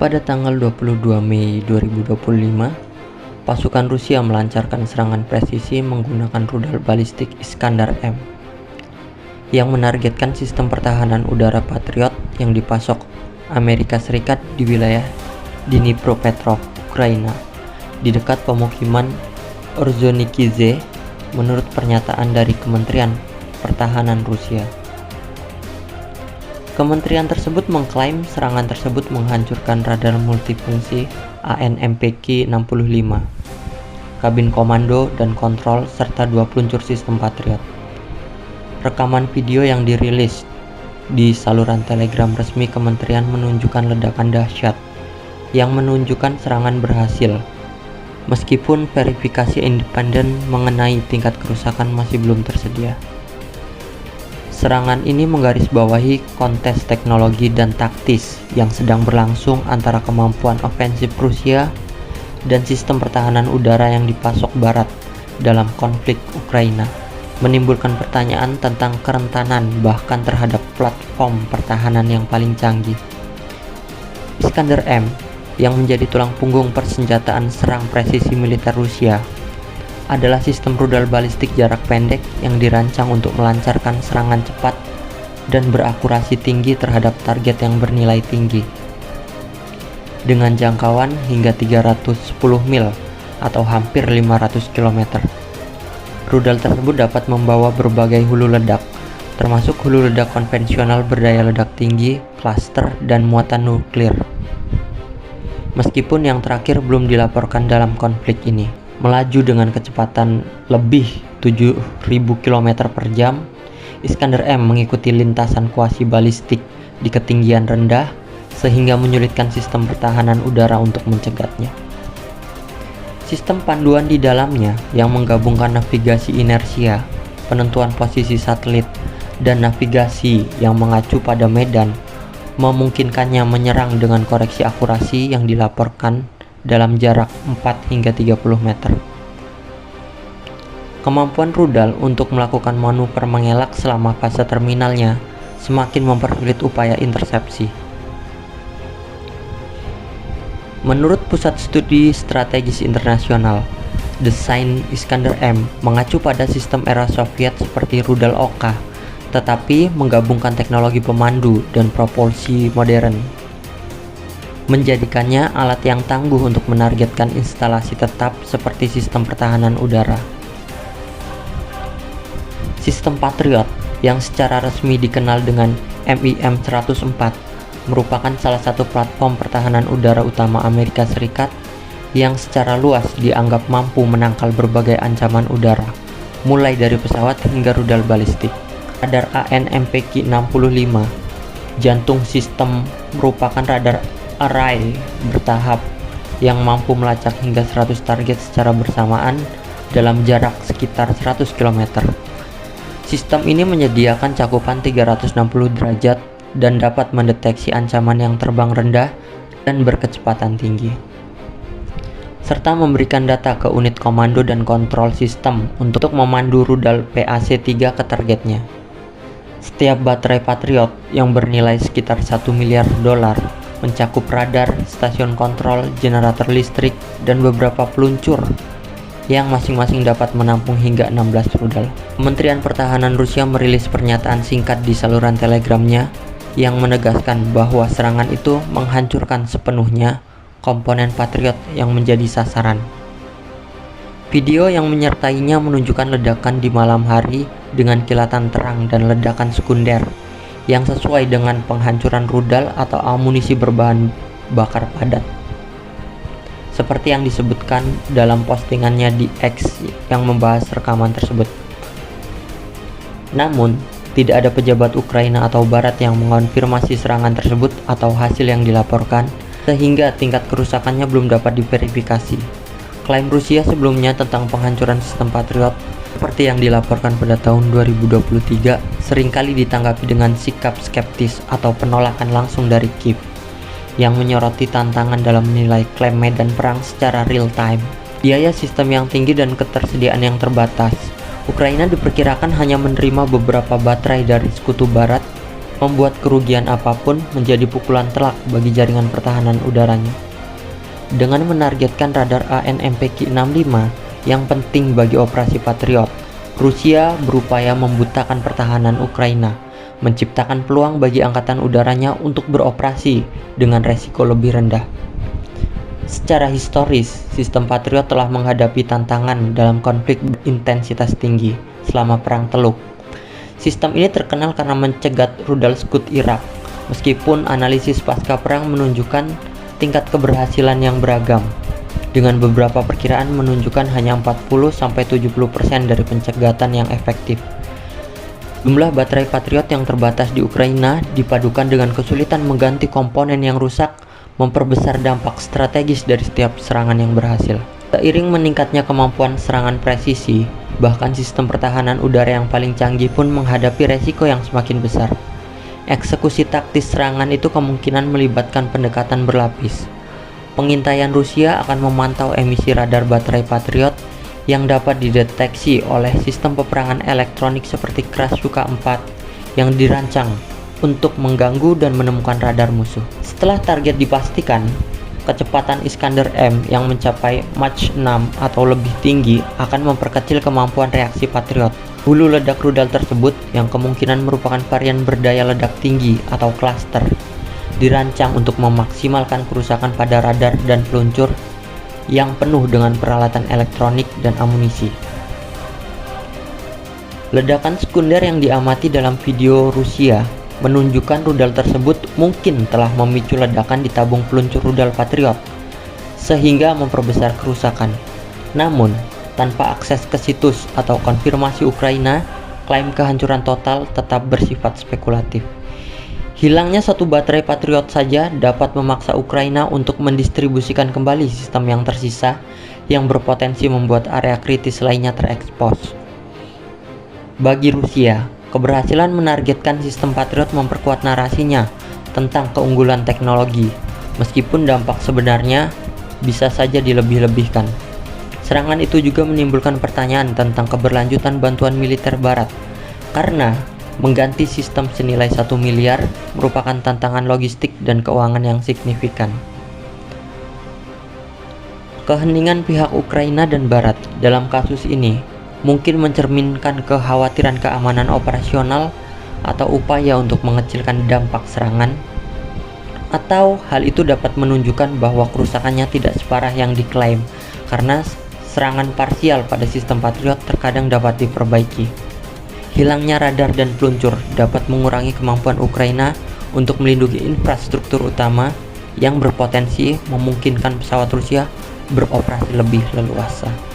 Pada tanggal 22 Mei 2025, pasukan Rusia melancarkan serangan presisi menggunakan rudal balistik Iskander-M yang menargetkan sistem pertahanan udara Patriot yang dipasok Amerika Serikat di wilayah Dnipropetrovsk, Ukraina, di dekat pemukiman Ordzhonikidze, menurut pernyataan dari Kementerian Pertahanan Rusia. Kementerian tersebut mengklaim serangan tersebut menghancurkan radar multifungsi AN/MPK-65, kabin komando dan kontrol, serta 2 peluncur sistem Patriot. Rekaman video yang dirilis di saluran Telegram resmi kementerian menunjukkan ledakan dahsyat yang menunjukkan serangan berhasil, meskipun verifikasi independen mengenai tingkat kerusakan masih belum tersedia. Serangan ini menggarisbawahi kontes teknologi dan taktis yang sedang berlangsung antara kemampuan ofensif Rusia dan sistem pertahanan udara yang dipasok Barat dalam konflik Ukraina, menimbulkan pertanyaan tentang kerentanan bahkan terhadap platform pertahanan yang paling canggih. Iskander-M yang menjadi tulang punggung persenjataan serang presisi militer Rusia adalah sistem rudal balistik jarak pendek yang dirancang untuk melancarkan serangan cepat dan berakurasi tinggi terhadap target yang bernilai tinggi. Dengan jangkauan hingga 310 mil atau hampir 500 km. Rudal tersebut dapat membawa berbagai hulu ledak, termasuk hulu ledak konvensional berdaya ledak tinggi, klaster, dan muatan nuklir. Meskipun yang terakhir belum dilaporkan dalam konflik ini. Melaju dengan kecepatan lebih 7.000 km per jam, Iskander-M mengikuti lintasan kuasi balistik di ketinggian rendah sehingga menyulitkan sistem pertahanan udara untuk mencegatnya. Sistem panduan di dalamnya yang menggabungkan navigasi inersia, penentuan posisi satelit, dan navigasi yang mengacu pada medan memungkinkannya menyerang dengan koreksi akurasi yang dilaporkan dalam jarak 4 hingga 30 meter. Kemampuan rudal untuk melakukan manuver mengelak selama fase terminalnya semakin mempersulit upaya intersepsi. Menurut Pusat Studi Strategis Internasional, desain Iskander-M mengacu pada sistem era Soviet seperti rudal Oka, tetapi menggabungkan teknologi pemandu dan propulsi modern, menjadikannya alat yang tangguh untuk menargetkan instalasi tetap seperti sistem pertahanan udara. Sistem Patriot yang secara resmi dikenal dengan MIM-104 merupakan salah satu platform pertahanan udara utama Amerika Serikat yang secara luas dianggap mampu menangkal berbagai ancaman udara, mulai dari pesawat hingga rudal balistik. Radar AN/MPK-65 jantung sistem merupakan radar array bertahap yang mampu melacak hingga 100 target secara bersamaan dalam jarak sekitar 100 km. Sistem ini menyediakan cakupan 360 derajat dan dapat mendeteksi ancaman yang terbang rendah dan berkecepatan tinggi, serta memberikan data ke unit komando dan kontrol sistem untuk memandu rudal PAC-3 ke targetnya. Setiap baterai Patriot yang bernilai sekitar $1 miliar mencakup radar, stasiun kontrol, generator listrik, dan beberapa peluncur yang masing-masing dapat menampung hingga 16 rudal. Kementerian Pertahanan Rusia merilis pernyataan singkat di saluran Telegramnya yang menegaskan bahwa serangan itu menghancurkan sepenuhnya komponen Patriot yang menjadi sasaran. Video yang menyertainya menunjukkan ledakan di malam hari dengan kilatan terang dan ledakan sekunder yang sesuai dengan penghancuran rudal atau amunisi berbahan bakar padat, seperti yang disebutkan dalam postingannya di X yang membahas rekaman tersebut. Namun, tidak ada pejabat Ukraina atau Barat yang mengonfirmasi serangan tersebut atau hasil yang dilaporkan, sehingga tingkat kerusakannya belum dapat diverifikasi. Klaim Rusia sebelumnya tentang penghancuran sistem Patriot seperti yang dilaporkan pada tahun 2023 seringkali ditanggapi dengan sikap skeptis atau penolakan langsung dari Kiev yang menyoroti tantangan dalam menilai klaim medan perang secara real time. Biaya sistem yang tinggi dan ketersediaan yang terbatas. Ukraina diperkirakan hanya menerima beberapa baterai dari sekutu Barat membuat kerugian apapun menjadi pukulan telak bagi jaringan pertahanan udaranya. Dengan menargetkan radar AN/MPK-65 yang penting bagi operasi Patriot, Rusia berupaya membutakan pertahanan Ukraina, menciptakan peluang bagi angkatan udaranya untuk beroperasi dengan resiko lebih rendah. Secara historis, sistem Patriot telah menghadapi tantangan dalam konflik intensitas tinggi selama Perang Teluk. Sistem ini terkenal karena mencegat rudal Scud Irak, meskipun analisis pasca perang menunjukkan tingkat keberhasilan yang beragam, dengan beberapa perkiraan menunjukkan hanya 40-70% dari pencegatan yang efektif. Jumlah baterai Patriot yang terbatas di Ukraina dipadukan dengan kesulitan mengganti komponen yang rusak memperbesar dampak strategis dari setiap serangan yang berhasil. Seiring meningkatnya kemampuan serangan presisi, bahkan sistem pertahanan udara yang paling canggih pun menghadapi resiko yang semakin besar. Eksekusi taktis serangan itu kemungkinan melibatkan pendekatan berlapis. Pengintaian Rusia akan memantau emisi radar baterai Patriot yang dapat dideteksi oleh sistem peperangan elektronik seperti Krasukha-4 yang dirancang untuk mengganggu dan menemukan radar musuh. Setelah target dipastikan, kecepatan Iskander-M yang mencapai Mach 6 atau lebih tinggi akan memperkecil kemampuan reaksi Patriot. Hulu ledak rudal tersebut, yang kemungkinan merupakan varian berdaya ledak tinggi atau cluster, dirancang untuk memaksimalkan kerusakan pada radar dan peluncur yang penuh dengan peralatan elektronik dan amunisi. Ledakan sekunder yang diamati dalam video Rusia menunjukkan rudal tersebut mungkin telah memicu ledakan di tabung peluncur rudal Patriot, sehingga memperbesar kerusakan. Namun, tanpa akses ke situs atau konfirmasi Ukraina, klaim kehancuran total tetap bersifat spekulatif. Hilangnya satu baterai Patriot saja dapat memaksa Ukraina untuk mendistribusikan kembali sistem yang tersisa yang berpotensi membuat area kritis lainnya terekspos. Bagi Rusia, keberhasilan menargetkan sistem Patriot memperkuat narasinya tentang keunggulan teknologi, meskipun dampak sebenarnya bisa saja dilebih-lebihkan. Serangan itu juga menimbulkan pertanyaan tentang keberlanjutan bantuan militer Barat, karena mengganti sistem senilai 1 miliar merupakan tantangan logistik dan keuangan yang signifikan. Keheningan pihak Ukraina dan Barat dalam kasus ini mungkin mencerminkan kekhawatiran keamanan operasional atau upaya untuk mengecilkan dampak serangan, atau hal itu dapat menunjukkan bahwa kerusakannya tidak separah yang diklaim karena serangan parsial pada sistem Patriot terkadang dapat diperbaiki. Hilangnya radar dan peluncur dapat mengurangi kemampuan Ukraina untuk melindungi infrastruktur utama yang berpotensi memungkinkan pesawat Rusia beroperasi lebih leluasa.